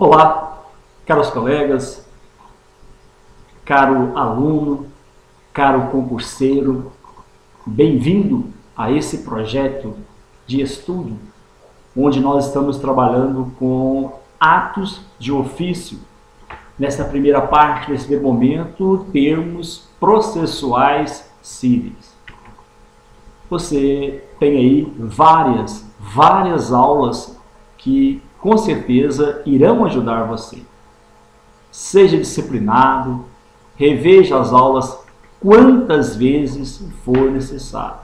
Olá, caros colegas, caro aluno, caro concurseiro, bem-vindo a esse projeto de estudo, onde nós estamos trabalhando com atos de ofício. Nessa primeira parte, nesse primeiro momento, termos processuais cíveis. Você tem aí várias aulas que com certeza irão ajudar você. Seja disciplinado, reveja as aulas quantas vezes for necessário.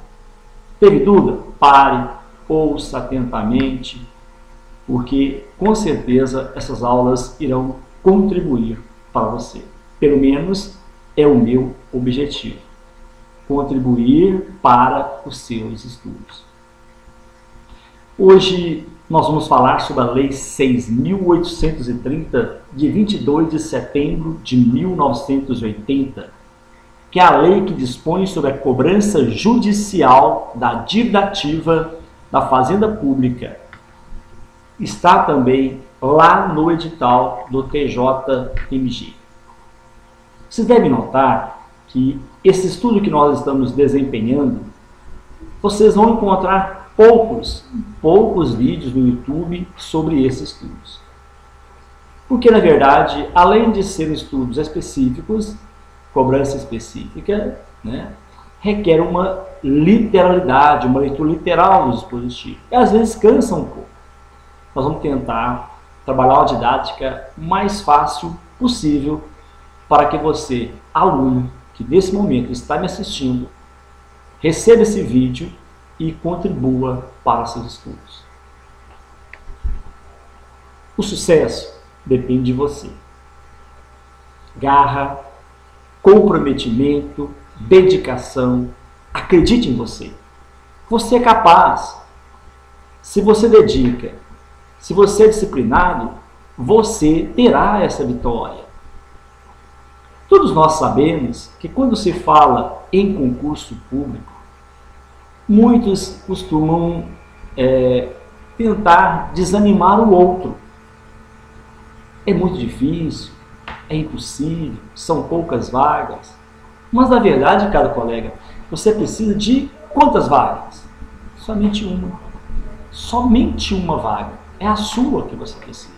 Teve dúvida? Pare, ouça atentamente, porque com certeza essas aulas irão contribuir para você. Pelo menos é o meu objetivo, contribuir para os seus estudos. Hoje nós vamos falar sobre a Lei 6.830, de 22 de setembro de 1980, que é a lei que dispõe sobre a cobrança judicial da dívida ativa da Fazenda Pública. Está também lá no edital do TJMG. Vocês devem notar que esse estudo que nós estamos desempenhando, vocês vão encontrar poucos vídeos no YouTube sobre esses estudos. Porque, na verdade, além de serem estudos específicos, cobrança específica, requer uma literalidade, uma leitura literal do dispositivo. E às vezes cansa um pouco. Nós vamos tentar trabalhar a didática mais fácil possível para que você, aluno, que nesse momento está me assistindo, receba esse vídeo e contribua para seus estudos. O sucesso depende de você. Garra, comprometimento, dedicação. Acredite em você. Você é capaz. Se você dedica, se você é disciplinado, você terá essa vitória. Todos nós sabemos que quando se fala em concurso público, muitos costumam tentar desanimar o outro. É muito difícil, é impossível, são poucas vagas. Mas, na verdade, caro colega, você precisa de quantas vagas? Somente uma. Somente uma vaga. É a sua que você precisa.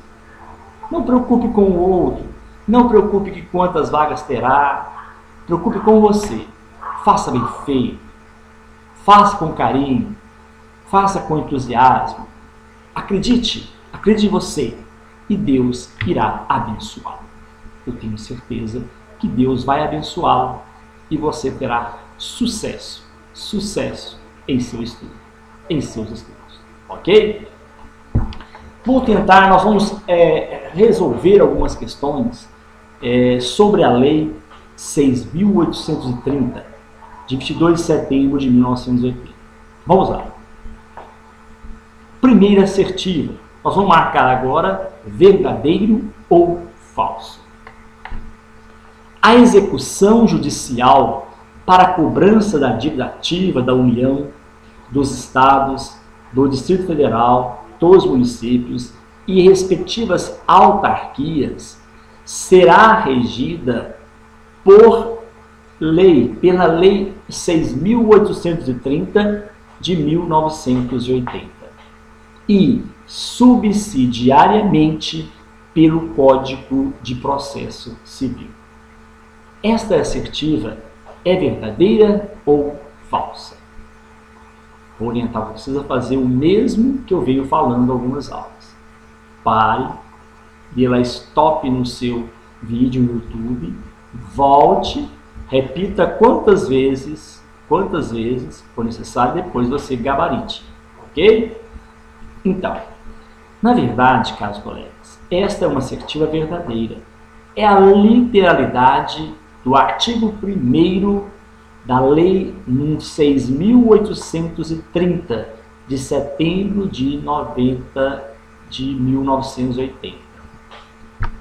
Não preocupe com o outro. Não preocupe com quantas vagas terá. Preocupe com você. Faça bem feito. Faça com carinho. Faça com entusiasmo. Acredite em você. E Deus irá abençoá-lo. Eu tenho certeza que Deus vai abençoá-lo e você terá sucesso em seu estudo, em seus estudos, ok? Nós vamos resolver algumas questões sobre a Lei 6.830, de 22 de setembro de 1980. Vamos lá. Primeira assertiva. Nós vamos marcar agora verdadeiro ou falso. A execução judicial para a cobrança da dívida ativa da União, dos Estados, do Distrito Federal, dos municípios e respectivas autarquias será regida pela Lei 6.830 de 1980 e subsidiariamente pelo Código de Processo Civil. Esta assertiva é verdadeira ou falsa? Vou orientar vocês a fazer o mesmo que eu venho falando em algumas aulas. Pare, dê lá stop no seu vídeo no YouTube, volte, repita quantas vezes for necessário, depois você gabarite, ok? Então, na verdade, caros colegas, esta é uma assertiva verdadeira. É a literalidade do artigo 1º da Lei 6.830, de setembro de 1980.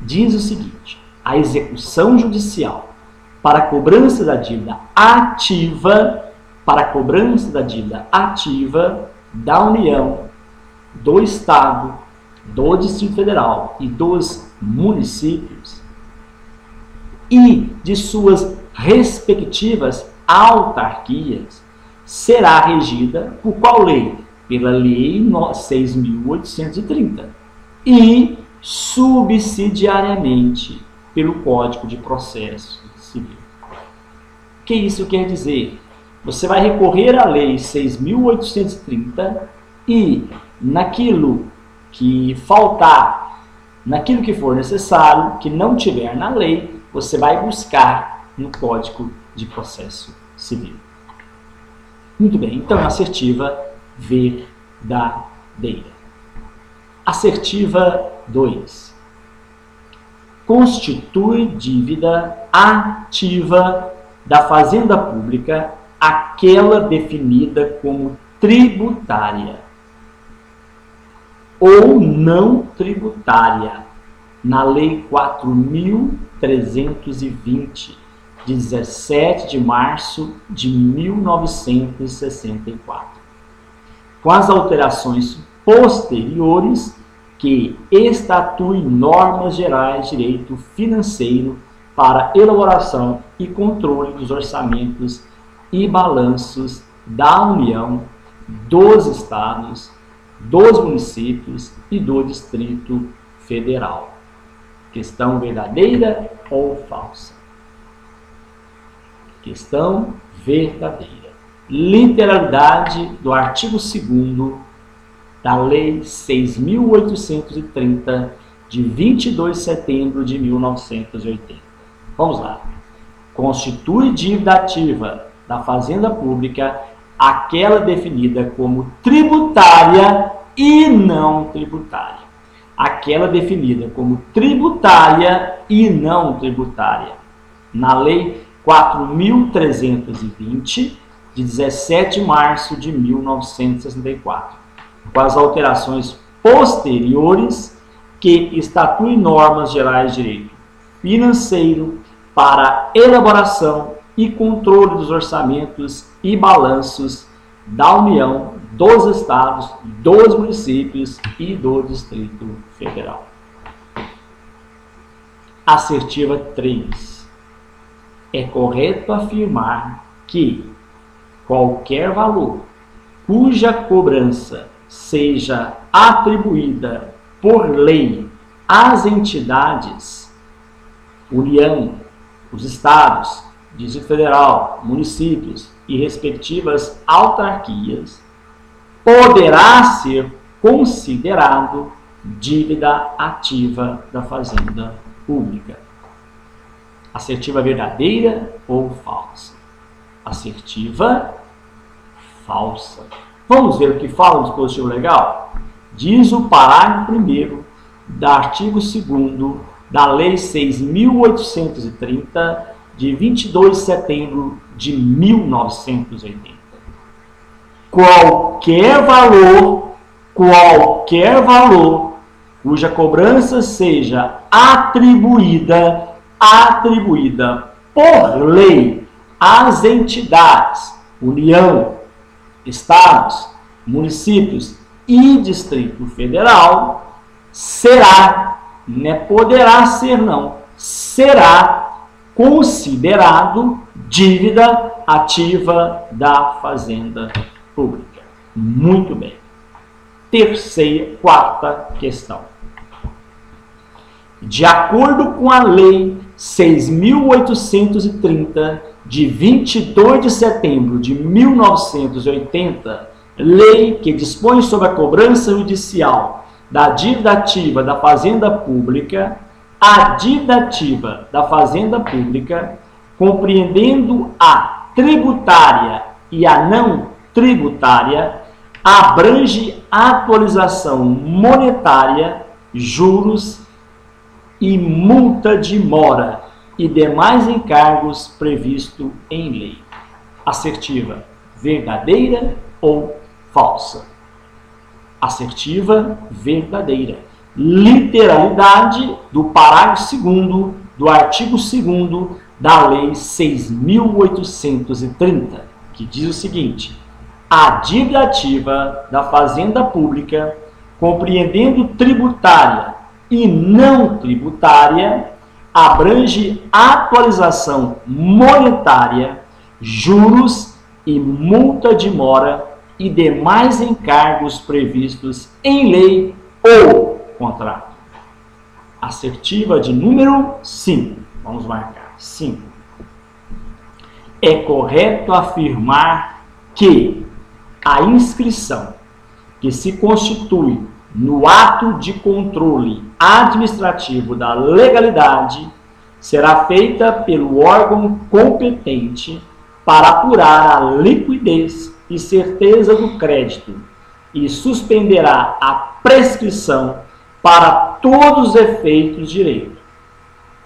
Diz o seguinte: a execução judicial para a cobrança da dívida ativa, da União, do Estado, do Distrito Federal e dos municípios e de suas respectivas autarquias será regida por qual lei? Pela Lei 6.830 e subsidiariamente pelo Código de Processo Civil. O que isso quer dizer? Você vai recorrer à Lei 6.830 e naquilo que faltar, naquilo que for necessário, que não tiver na lei, você vai buscar no Código de Processo Civil. Muito bem, então assertiva verdadeira. Assertiva 2. Constitui dívida ativa da Fazenda Pública aquela definida como tributária ou não tributária na Lei 4.320, de 17 de março de 1964, com as alterações posteriores que estatuem normas gerais de direito financeiro para elaboração e controle dos orçamentos e balanços da União, dos Estados, dos municípios e do Distrito Federal. Questão verdadeira ou falsa? Questão verdadeira. Literalidade do artigo 2º da Lei 6.830, de 22 de setembro de 1980. Vamos lá. Constitui dívida ativa da Fazenda Pública aquela definida como tributária e não tributária. Aquela definida como tributária e não tributária. Na Lei 4.320, de 17 de março de 1964, com as alterações posteriores que estatuem normas gerais de direito financeiro para elaboração e controle dos orçamentos e balanços da União, dos Estados, dos municípios e do Distrito Federal. Assertiva 3. É correto afirmar que qualquer valor cuja cobrança seja atribuída por lei às entidades, União, os Estados, Distrito Federal, municípios e respectivas autarquias, poderá ser considerado dívida ativa da Fazenda Pública. Assertiva verdadeira ou falsa? Assertiva falsa. Vamos ver o que fala o dispositivo legal? Diz o parágrafo 1º do artigo 2º da Lei 6.830, de 22 de setembro de 1980. Qualquer valor cuja cobrança seja atribuída por lei às entidades, União, Estados, municípios e Distrito Federal, será, não é poderá ser não, será considerado dívida ativa da Fazenda Pública. Muito bem. Quarta questão. De acordo com a Lei 6.830, de 22 de setembro de 1980, lei que dispõe sobre a cobrança judicial da dívida ativa da Fazenda Pública, a dívida ativa da Fazenda Pública, compreendendo a tributária e a não tributária, abrange atualização monetária, juros e multa de mora e demais encargos previstos em lei. Assertiva verdadeira ou falsa? Assertiva verdadeira. Literalidade do parágrafo 2º do artigo 2º da Lei 6.830, que diz o seguinte: a dívida ativa da Fazenda Pública compreendendo tributária e não tributária, abrange atualização monetária, juros e multa de mora e demais encargos previstos em lei ou contrato. Assertiva de número 5. Vamos marcar 5. É correto afirmar que a inscrição que se constitui no ato de controle administrativo da legalidade será feita pelo órgão competente para apurar a liquidez e certeza do crédito e suspenderá a prescrição para todos os efeitos de direito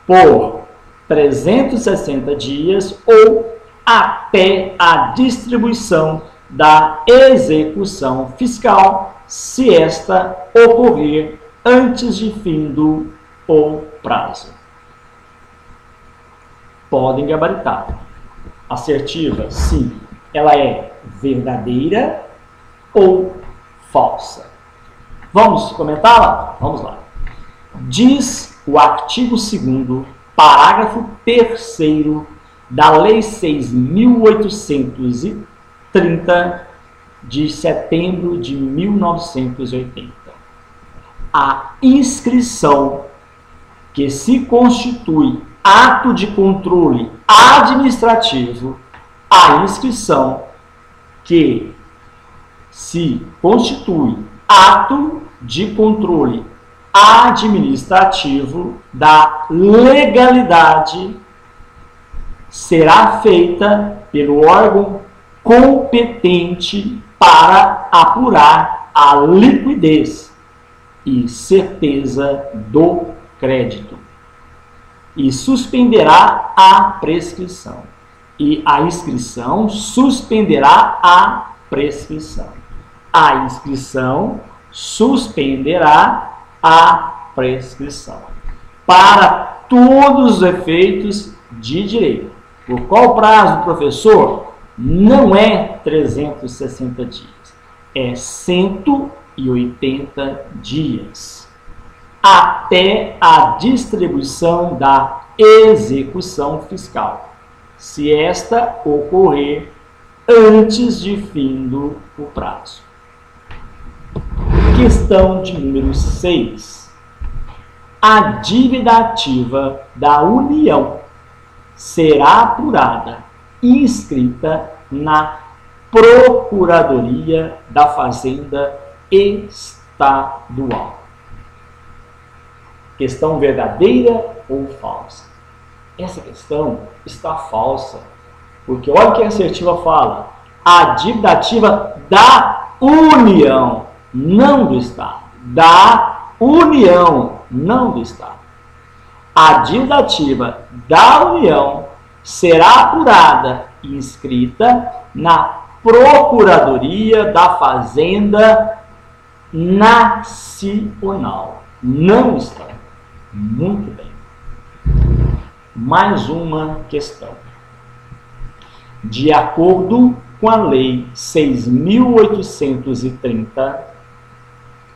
por 360 dias ou até a distribuição da execução fiscal, se esta ocorrer antes de fim do prazo. Podem gabaritar. Assertiva, sim, ela é verdadeira ou falsa. Vamos comentá-la? Vamos lá. Diz o artigo 2º, parágrafo 3º da Lei 6.830, de setembro de 1980. A inscrição que se constitui ato de controle administrativo, a inscrição que se constitui ato de controle administrativo da legalidade será feita pelo órgão competente para apurar a liquidez e certeza do crédito e suspenderá a prescrição. E a inscrição suspenderá a prescrição. A inscrição suspenderá a prescrição para todos os efeitos de direito. Por qual prazo, professor? Não é 360 dias, é 180 dias, até a distribuição da execução fiscal, se esta ocorrer antes de fim do prazo. Questão de número 6. A dívida ativa da União será apurada e inscrita na Procuradoria da Fazenda Estadual. Questão verdadeira ou falsa? Essa questão está falsa, porque olha o que a assertiva fala. A dívida ativa da União, não do Estado. Da União, não do Estado. A dívida ativa da União será apurada e inscrita na Procuradoria da Fazenda Nacional. Não está. Muito bem. Mais uma questão. De acordo com a Lei 6.830,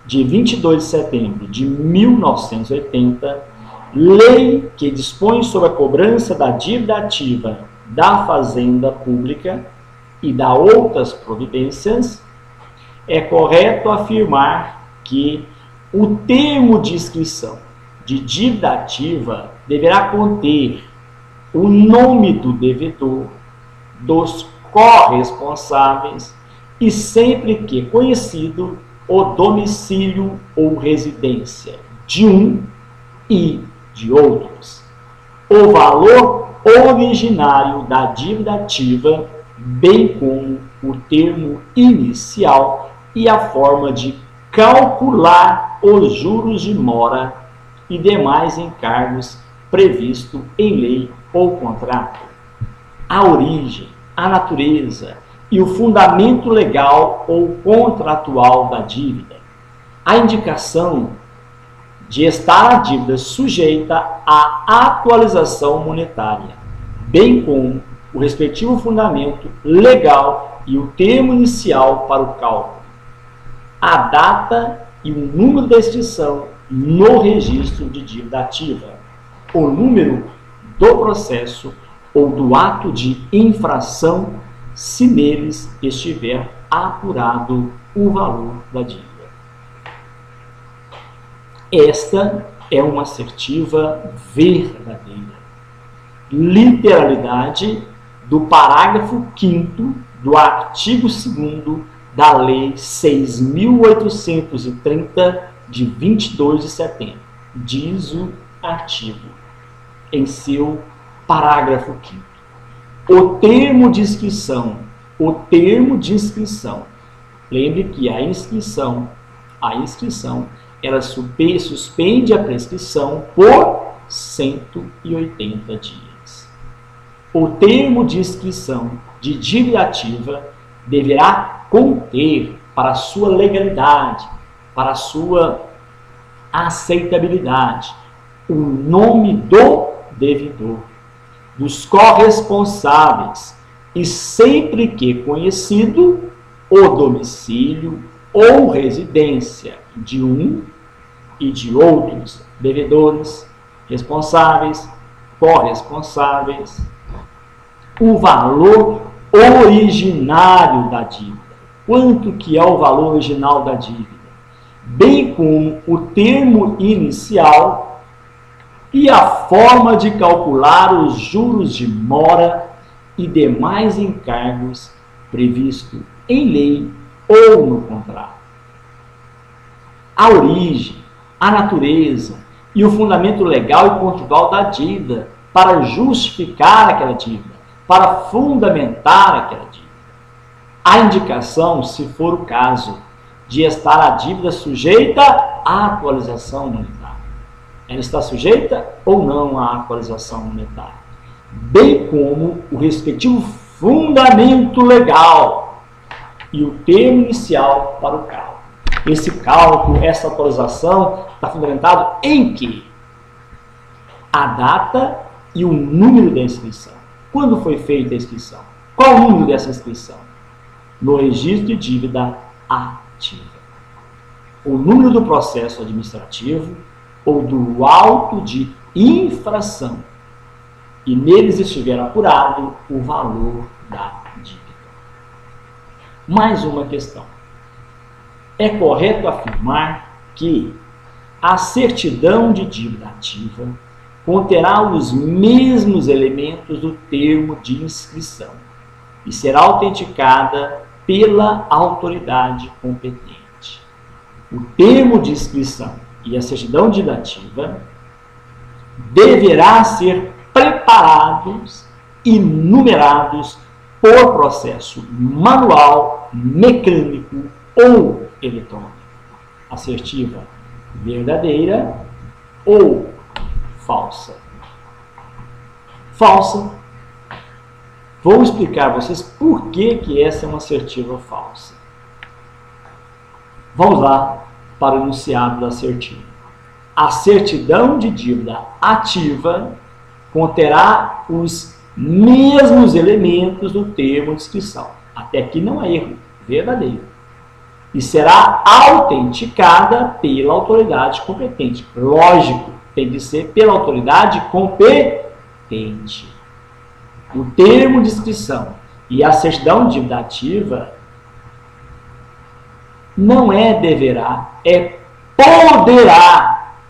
de 22 de setembro de 1980, lei que dispõe sobre a cobrança da dívida ativa da Fazenda Pública e da outras providências, é correto afirmar que o termo de inscrição de dívida ativa deverá conter o nome do devedor, dos corresponsáveis e, sempre que conhecido, o domicílio ou residência de um e de outros, o valor originário da dívida ativa, bem como o termo inicial e a forma de calcular os juros de mora e demais encargos previsto em lei ou contrato, a origem, a natureza e o fundamento legal ou contratual da dívida, a indicação de estar a dívida sujeita à atualização monetária, bem como o respectivo fundamento legal e o termo inicial para o cálculo, a data e o número da inscrição no registro de dívida ativa, o número do processo ou do ato de infração, se neles estiver apurado o valor da dívida. Esta é uma assertiva verdadeira. Literalidade do parágrafo 5º do artigo 2º da Lei 6.830, de 22 de setembro. Diz o artigo, em seu parágrafo 5º. O termo de inscrição, lembre que a inscrição, ela suspende a prescrição por 180 dias. O termo de inscrição de dívida ativa deverá conter, para sua legalidade, para sua aceitabilidade, o nome do devedor, dos corresponsáveis e, sempre que conhecido, o domicílio ou residência de um e de outros devedores, responsáveis, corresponsáveis, o valor originário da dívida, quanto que é o valor original da dívida, bem como o termo inicial e a forma de calcular os juros de mora e demais encargos previsto em lei ou no contrato. A origem, a natureza e o fundamento legal e contratual da dívida para justificar aquela dívida, para fundamentar aquela dívida. A indicação, se for o caso, de estar a dívida sujeita à atualização monetária. Ela está sujeita ou não à atualização monetária, bem como o respectivo fundamento legal e o termo inicial para o cálculo. Esse cálculo, essa atualização, está fundamentado em quê? A data e o número da inscrição. Quando foi feita a inscrição? Qual o número dessa inscrição? No registro de dívida ativa. O número do processo administrativo ou do auto de infração, e neles estiver apurado o valor da dívida. Mais uma questão. É correto afirmar que a certidão de dívida ativa conterá os mesmos elementos do termo de inscrição e será autenticada pela autoridade competente. O termo de inscrição e a certidão de dívida ativa deverá ser preparados e numerados por processo manual, mecânico ou eletrônico. Assertiva verdadeira ou falsa? Falsa. Vou explicar a vocês por que essa é uma assertiva falsa. Vamos lá para o enunciado da assertiva. A certidão de dívida ativa conterá os mesmos elementos do termo de inscrição. Até aqui não há erro, verdadeiro. E será autenticada pela autoridade competente. Lógico, tem de ser pela autoridade competente. O termo de inscrição e a certidão de dívida ativa não é deverá, é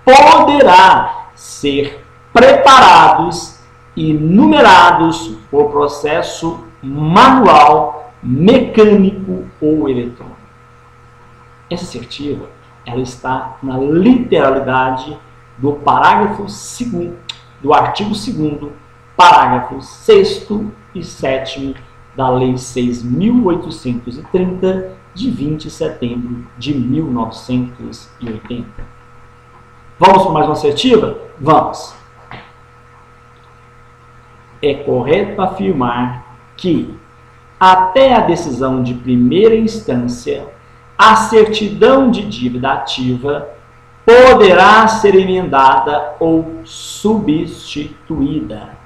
poderá ser preparados e numerados por processo manual, mecânico ou eletrônico. Essa assertiva, ela está na literalidade do parágrafo 2º, do artigo 2º, parágrafos 6º e 7º da Lei 6.830, de 20 de setembro de 1980. Vamos para mais uma assertiva? Vamos. É correto afirmar que, até a decisão de primeira instância, a certidão de dívida ativa poderá ser emendada ou substituída.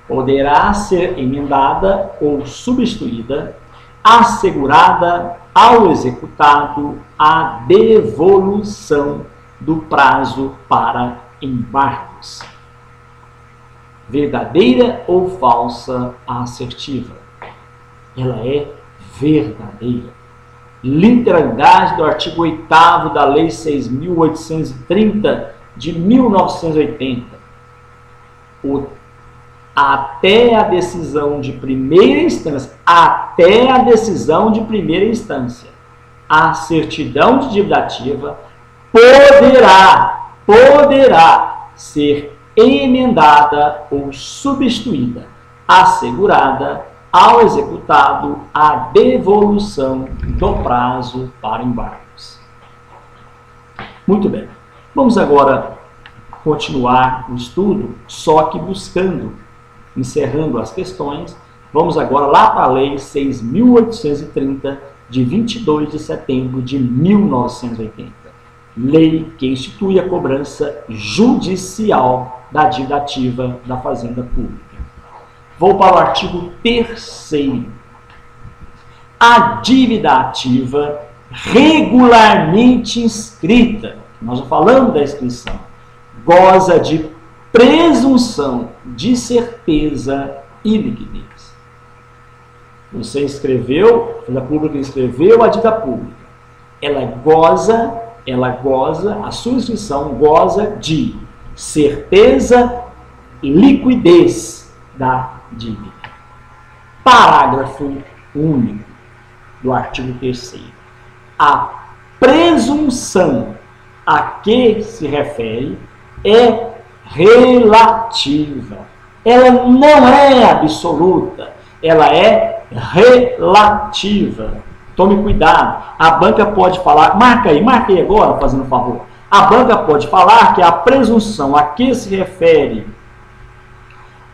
Poderá ser emendada ou substituída assegurada ao executado a devolução do prazo para embargos. Verdadeira ou falsa a assertiva? Ela é verdadeira. Literalidade do artigo 8º da Lei 6.830 de 1980. Até a decisão de primeira instância, a certidão de dívida ativa poderá ser emendada ou substituída, assegurada ao executado a devolução do prazo para embargos. Muito bem. Vamos agora continuar o estudo, só que encerrando as questões. Vamos agora lá para a Lei 6.830, de 22 de setembro de 1980. Lei que institui a cobrança judicial da dívida ativa da Fazenda Pública. Vou para o artigo 3º. A dívida ativa regularmente inscrita, nós já falamos da inscrição, goza de presunção de certeza e liquidez. Você escreveu, a Fazenda Pública escreveu a dívida pública. Ela goza, a sua inscrição goza de certeza e liquidez da dívida. Parágrafo único do artigo 3º. A presunção a que se refere é relativa. Ela não é absoluta, ela é relativa. Tome cuidado. A banca pode falar, marca aí agora, fazendo um favor. A banca pode falar que a presunção a que se refere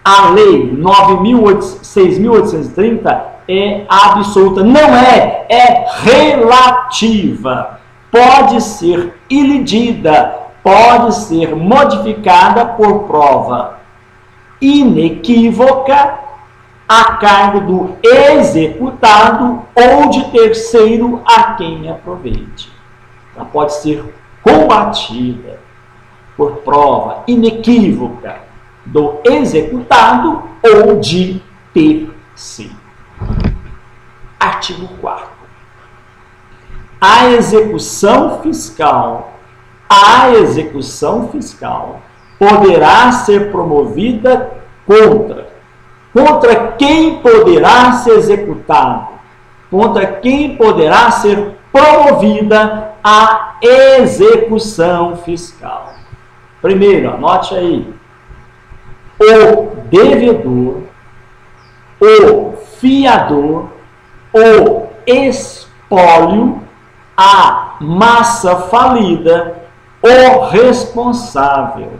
a Lei 6.830 é absoluta. Não é, é relativa. Pode ser ilidida, pode ser modificada por prova inequívoca a cargo do executado ou de terceiro a quem aproveite. Ela pode ser combatida por prova inequívoca do executado ou de terceiro. Artigo 4º. A execução fiscal poderá ser promovida contra quem poderá ser executado, contra quem poderá ser promovida a execução fiscal. Primeiro, anote aí, o devedor, o fiador, o espólio, a massa falida, o responsável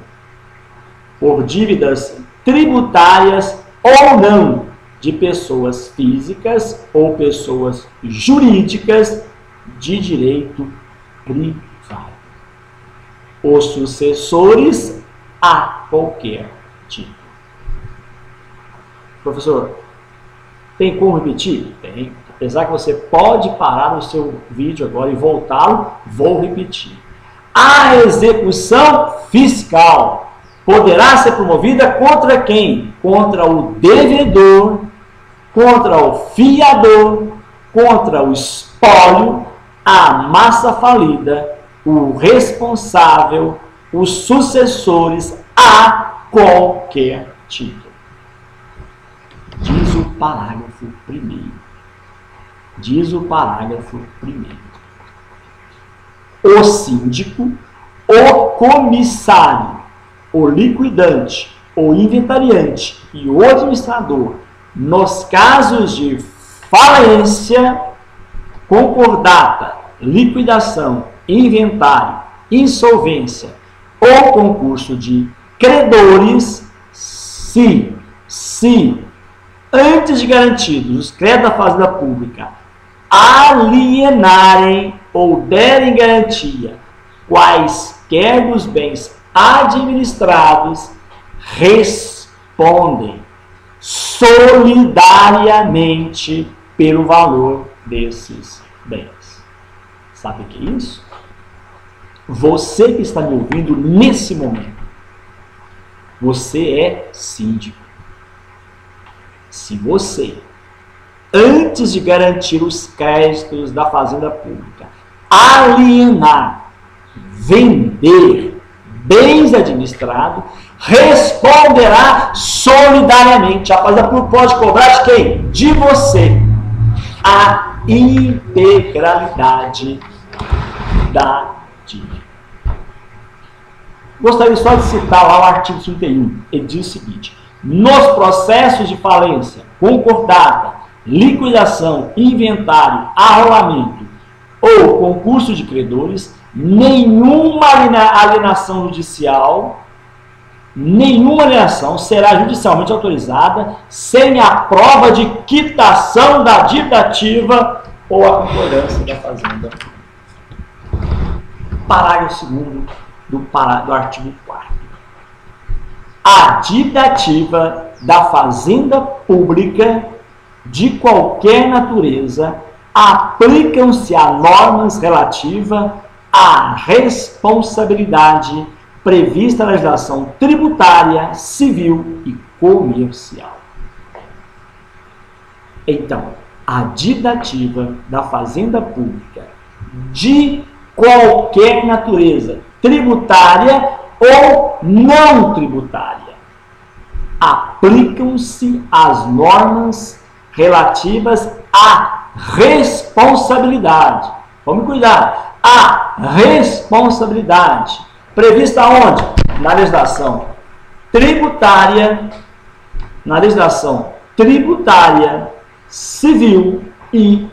por dívidas tributárias ou não de pessoas físicas ou pessoas jurídicas de direito privado. Os sucessores a qualquer título. Professor, tem como repetir? Tem. Apesar que você pode parar o seu vídeo agora e voltá-lo, vou repetir. A execução fiscal poderá ser promovida contra quem? Contra o devedor, contra o fiador, contra o espólio, a massa falida, o responsável, os sucessores a qualquer título. Diz o parágrafo 1º. Diz o parágrafo 1º. O síndico, o comissário, o liquidante, o inventariante e o administrador, nos casos de falência, concordata, liquidação, inventário, insolvência ou concurso de credores, se antes de garantidos os créditos da Fazenda Pública alienarem ou derem garantia quaisquer dos bens administrados, respondem solidariamente pelo valor desses bens. Sabe o que é isso? Você que está me ouvindo nesse momento, você é síndico. Se você, antes de garantir os créditos da fazenda pública, alienar, vender bens administrados, responderá solidariamente. A fazenda pública pode cobrar de quem? De você. A integralidade da dívida. Gostaria só de citar lá o artigo 31. Ele diz o seguinte: nos processos de falência, concordata, liquidação, inventário, arrolamento ou concurso de credores, nenhuma alienação judicial, nenhuma alienação será judicialmente autorizada sem a prova de quitação da dívida ativa ou a concordância da fazenda. Parágrafo 2º do artigo 4º. A dívida ativa da fazenda pública de qualquer natureza aplicam-se a normas relativas à responsabilidade prevista na legislação tributária, civil e comercial. Então, a dívida ativa da fazenda pública de qualquer natureza, tributária ou não tributária, aplicam-se as normas relativas à responsabilidade. Vamos cuidar. A responsabilidade prevista onde? Na legislação tributária, civil e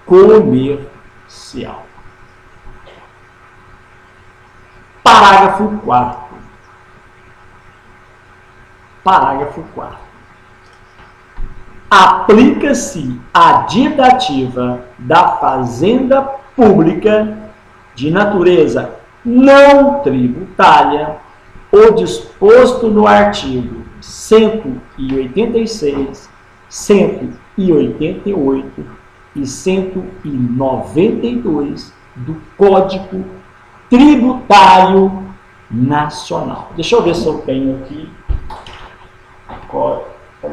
comercial. Parágrafo 4º. Parágrafo 4º. Aplica-se a dívida ativa da fazenda pública de natureza não tributária o disposto no artigo 186, 188 e 192 do Código Tributário Nacional. Deixa eu ver se eu tenho aqui para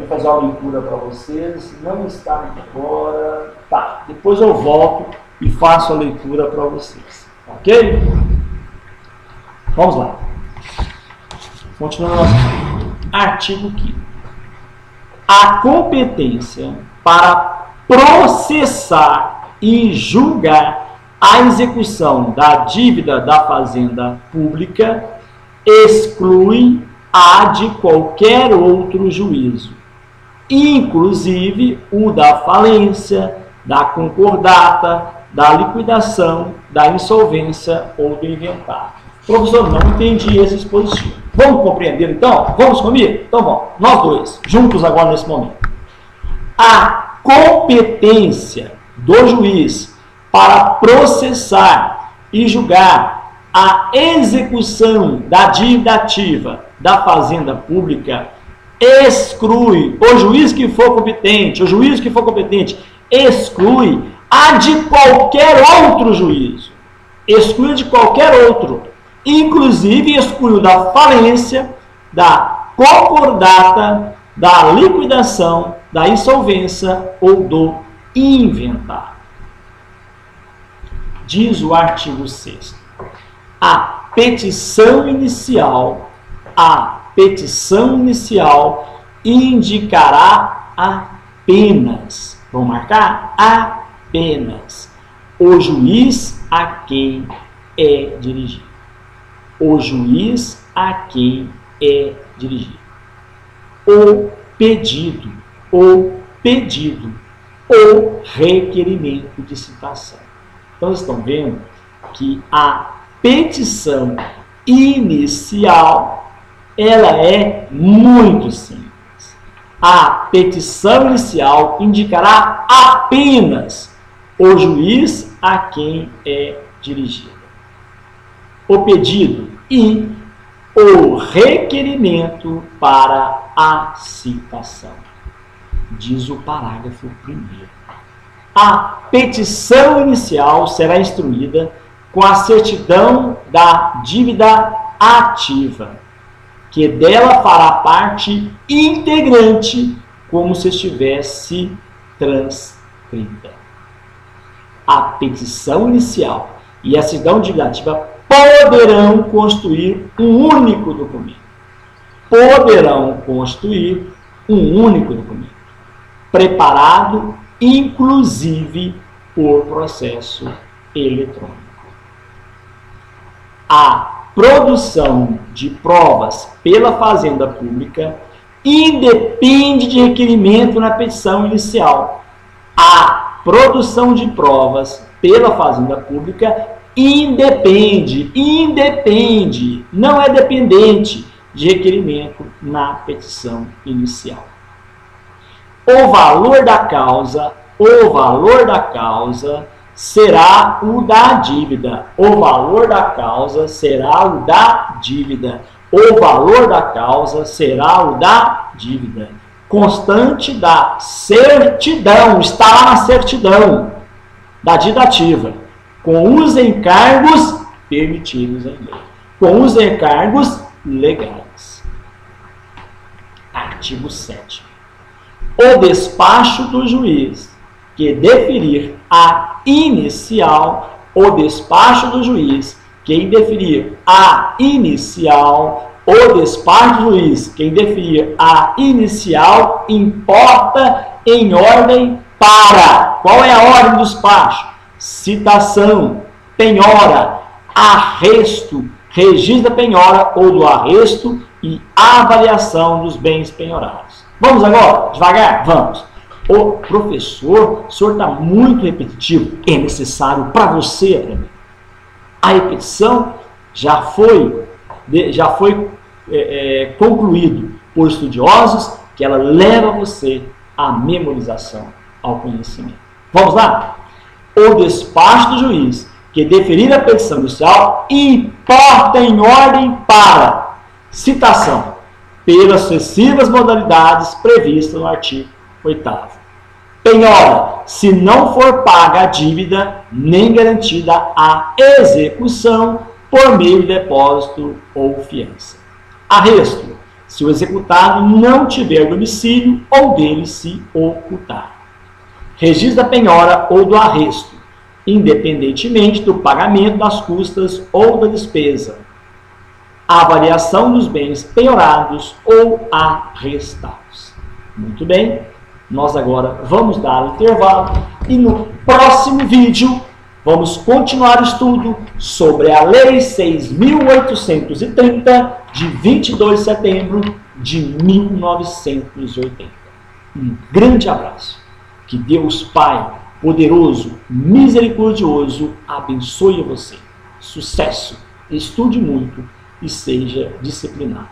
fazer uma leitura para vocês. Não está aqui agora. Tá, depois eu volto e faço a leitura para vocês. Ok? Vamos lá. Continuando nosso artigo 5º. A competência para processar e julgar a execução da dívida da fazenda pública exclui a de qualquer outro juízo, inclusive o da falência, da concordata, da liquidação, da insolvência ou do inventário. Professor, não entendi esse dispositivo. Vamos compreender então? Vamos comigo? Então vamos, nós dois, juntos agora nesse momento. A competência do juiz para processar e julgar a execução da dívida ativa da fazenda pública exclui, o juiz que for competente exclui a de qualquer outro juízo, exclui de qualquer outro, inclusive exclui da falência, da concordata, da liquidação, da insolvência ou do inventário. Diz o artigo 6º. A petição inicial indicará apenas, vamos marcar? Apenas o juiz a quem é dirigido. O juiz a quem é dirigido. O pedido, ou requerimento de citação. Então, vocês estão vendo que a petição inicial, ela é muito simples. A petição inicial indicará apenas o juiz a quem é dirigida. O pedido e o requerimento para a citação. Diz o parágrafo 1º. a petição inicial será instruída com a certidão da dívida ativa, que dela fará parte integrante como se estivesse transcrita. A petição inicial e a certidão de dívida ativa poderão constituir um único documento. Poderão constituir um único documento, preparado inclusive por processo eletrônico. A produção de provas pela Fazenda Pública independe de requerimento na petição inicial. A produção de provas pela Fazenda Pública independe, não é dependente de requerimento na petição inicial. O valor da causa será o da dívida. O valor da causa será o da dívida. O valor da causa será o da dívida. Constante da certidão, está lá na certidão da dívida ativa, com os encargos permitidos em lei, com os encargos legais. Artigo 7º. O despacho do juiz que deferir a inicial, o despacho do juiz que indeferir a inicial, o despacho do juiz que indeferir a inicial importa em ordem para. Qual é a ordem do despacho? Citação, penhora, arresto, registro da penhora ou do arresto e avaliação dos bens penhorados. Vamos agora? Devagar? Vamos. O professor, o senhor está muito repetitivo. É necessário para você aprender. A repetição já foi concluído por estudiosos que ela leva você à memorização, ao conhecimento. Vamos lá? O despacho do juiz que deferir a petição inicial importa em ordem para citação pelas sucessivas modalidades previstas no artigo 8º. Penhora, se não for paga a dívida, nem garantida a execução por meio de depósito ou fiança. Arresto, se o executado não tiver domicílio ou dele se ocultar. Registro da penhora ou do arresto, independentemente do pagamento das custas ou da despesa. Avaliação dos bens penhorados ou arrestados. Muito bem, nós agora vamos dar um intervalo e no próximo vídeo vamos continuar o estudo sobre a Lei 6.830 de 22 de setembro de 1980. Um grande abraço. Que Deus Pai poderoso, misericordioso, abençoe você. Sucesso, estude muito e seja disciplinado.